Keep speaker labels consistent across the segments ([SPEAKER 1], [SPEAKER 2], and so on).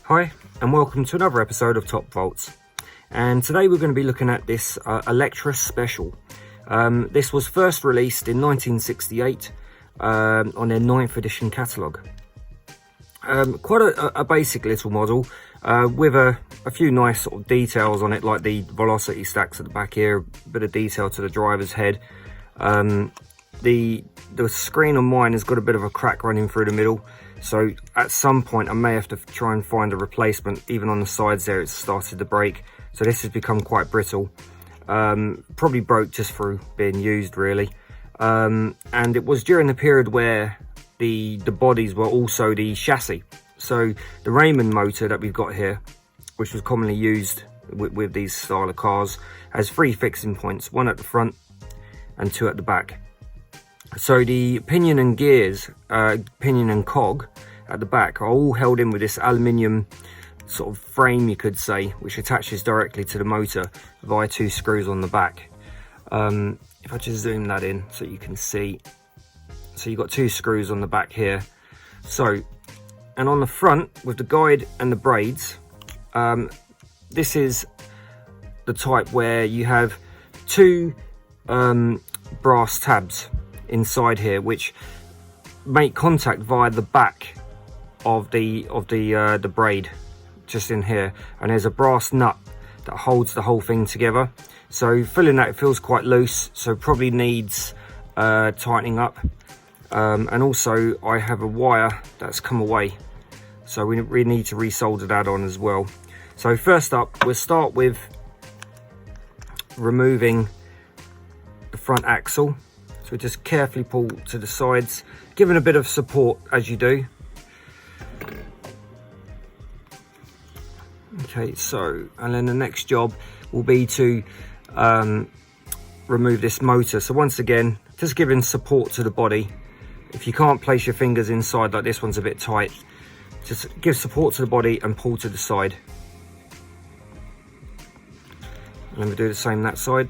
[SPEAKER 1] Hi and welcome to another episode of Top Volts, and today we're going to be looking at this Electra Special. This was first released in 1968 on their 9th edition catalogue. Quite a basic little model with a few nice sort of details on it, like the velocity stacks at the back here, a bit of detail to the driver's head. The screen on mine has got a bit of a crack running through the middle, so at some point I may have to try and find a replacement. Even on the sides there it's started to break, so this has become quite brittle. Probably broke just through being used really, and it was during the period where the bodies were also the chassis. So the Raymond motor that we've got here, which was commonly used with these style of cars, has 3 fixing points, 1 at the front and 2 at the back. So the pinion and gears, pinion and cog at the back are all held in with this aluminium sort of frame, you could say, which attaches directly to the motor via 2 screws on the back. If I just zoom that in so you can see, so you've got 2 screws on the back here. So, and on the front with the guide and the braids, this is the type where you have 2 brass tabs inside here which make contact via the back of the braid just in here, and there's a brass nut that holds the whole thing together. So filling that, it feels quite loose, so probably needs tightening up. And also I have a wire that's come away, so we need to resolder that on as well. So first up, we'll start with removing the front axle. So just carefully pull to the sides, giving a bit of support as you do. Okay, so, and then the next job will be to remove this motor. So once again, just giving support to the body. If you can't place your fingers inside, like this one's a bit tight, just give support to the body and pull to the side. And then we do the same that side.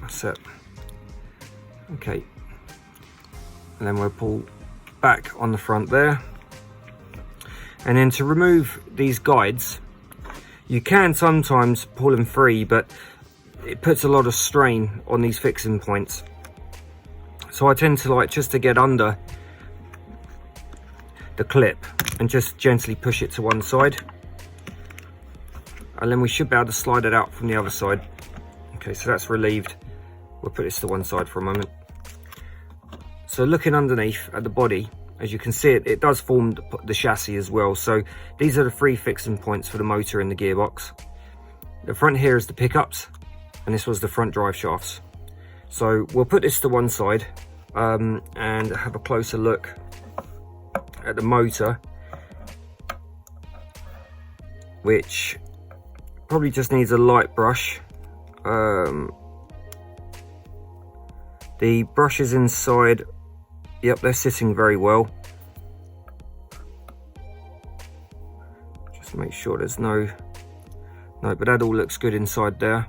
[SPEAKER 1] That's it. Okay, and then we'll pull back on the front there. And then to remove these guides, you can sometimes pull them free, but it puts a lot of strain on these fixing points. So I tend to like just to get under the clip and just gently push it to one side, and then we should be able to slide it out from the other side. Okay, so that's relieved. We'll put this to one side for a moment. So looking underneath at the body, as you can see, it does form the chassis as well. So these are the 3 fixing points for the motor and the gearbox. The front here is the pickups, and this was the front drive shafts. So we'll put this to one side and have a closer look at the motor, which probably just needs a light brush. The brushes inside, yep, they're sitting very well. Just make sure there's no, but that all looks good inside there.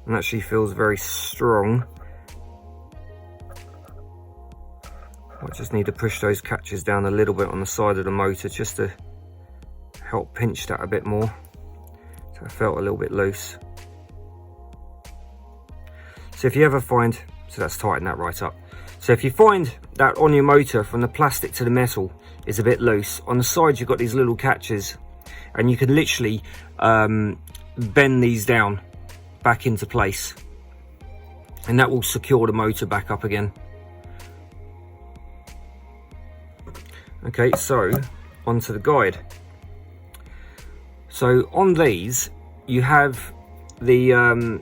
[SPEAKER 1] And actually feels very strong. I just need to push those catches down a little bit on the side of the motor just to help pinch that a bit more. So it felt a little bit loose. So if you ever find, so that's tightened that right up. So if you find that on your motor, from the plastic to the metal is a bit loose, on the sides you've got these little catches, and you can literally bend these down back into place, and that will secure the motor back up again. Okay, so onto the guide. So on these you have the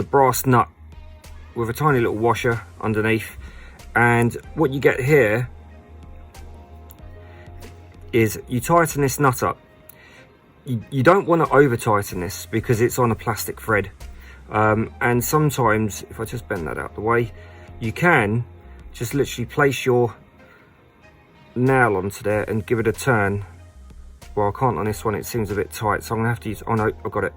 [SPEAKER 1] brass nut with a tiny little washer underneath, and what you get here is you tighten this nut up. You don't want to over tighten this because it's on a plastic thread, and sometimes, if I just bend that out the way, you can just literally place your nail onto there and give it a turn. Well, I can't on this one, it seems a bit tight, so I'm gonna have to use, oh no, I've got it.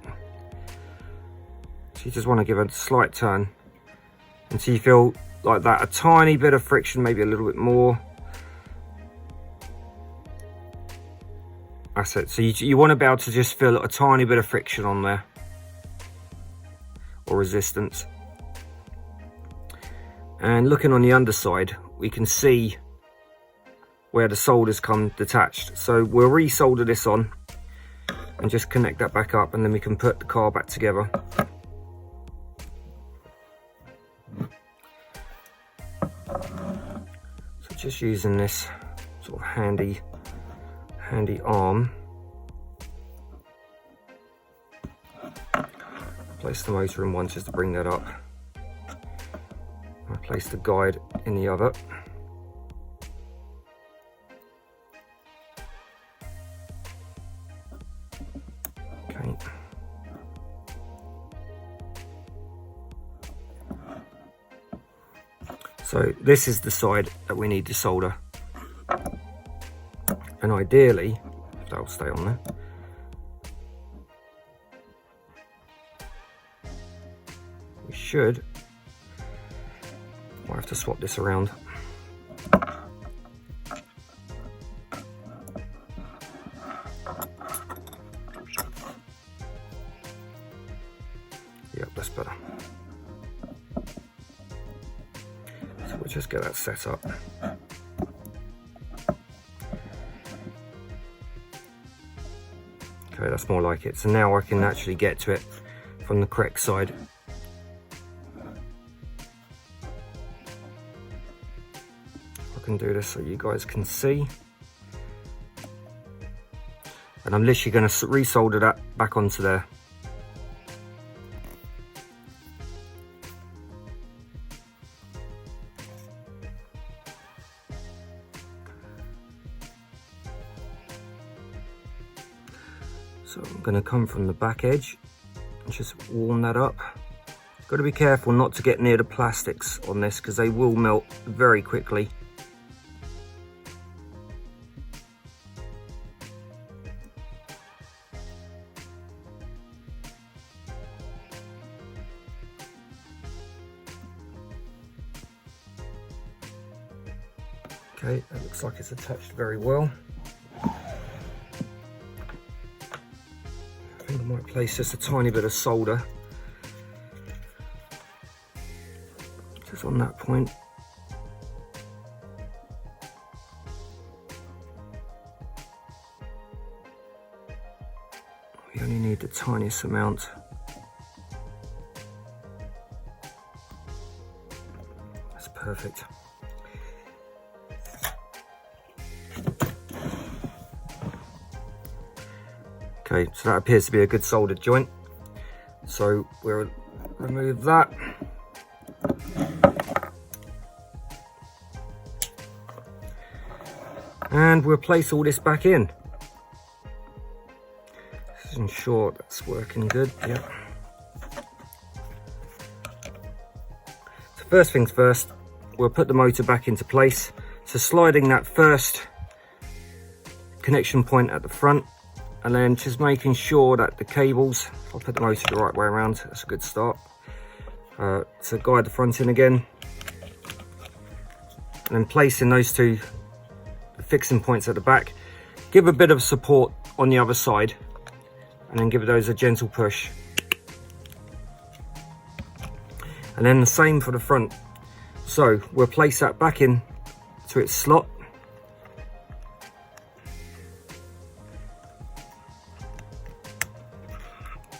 [SPEAKER 1] So you just want to give a slight turn until you feel like that, a tiny bit of friction, maybe a little bit more. That's it. So you want to be able to just feel a tiny bit of friction on there, or resistance. And looking on the underside, we can see where the solder's come detached. So we'll re-solder this on and just connect that back up, and then we can put the car back together. So just using this sort of handy arm, place the motor in one just to bring that up. I place the guide in the other. Okay. So this is the side that we need to solder. And ideally, that'll stay on there. We should. Might have to swap this around. Yep, that's better. So we'll just get that set up. Okay, that's more like it. So now I can actually get to it from the correct side. I can do this so you guys can see. And I'm literally going to re-solder that back onto there. So I'm going to come from the back edge and just warm that up. Got to be careful not to get near the plastics on this because they will melt very quickly. Okay, that looks like it's attached very well. I think I might place just a tiny bit of solder just on that point. We only need the tiniest amount. That's perfect. Okay, so that appears to be a good soldered joint. So we'll remove that. And we'll place all this back in. Just ensure that's working good. Yeah. So first things first, we'll put the motor back into place. So sliding that first connection point at the front, and then just making sure that the cables, I'll put the motor the right way around, that's a good start. So guide the front in again, and then placing those two fixing points at the back. Give a bit of support on the other side, and then give those a gentle push. And then the same for the front. So we'll place that back in to its slot.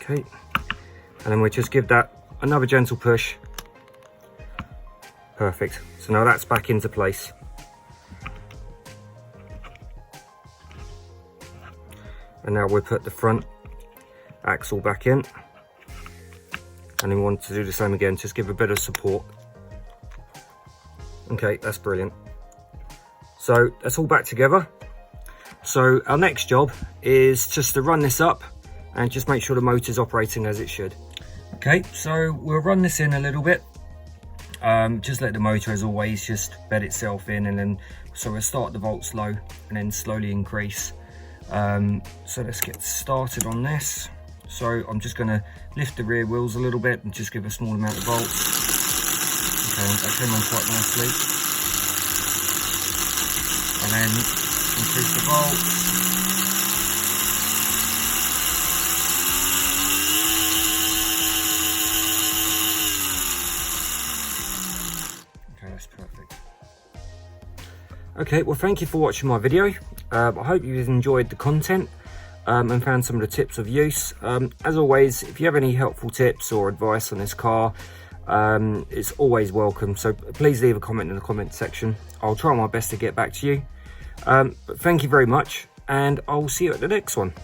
[SPEAKER 1] Okay, and then we'll just give that another gentle push. Perfect. So now that's back into place. And now we'll put the front axle back in. And then we want to do the same again, just give a bit of support. Okay, that's brilliant. So that's all back together. So our next job is just to run this up and just make sure the motor's operating as it should. Okay, so we'll run this in a little bit. Just let the motor, as always, just bed itself in, and then so we'll start the volts low and then slowly increase. So let's get started on this. So I'm just going to lift the rear wheels a little bit and just give a small amount of volts. and that came on quite nicely. And then increase the volts. Okay, that's perfect. Okay, well, thank you for watching my video. I hope you've enjoyed the content and found some of the tips of use. As always, if you have any helpful tips or advice on this car, it's always welcome. So please leave a comment in the comment section. I'll try my best to get back to you. But thank you very much, and I'll see you at the next one.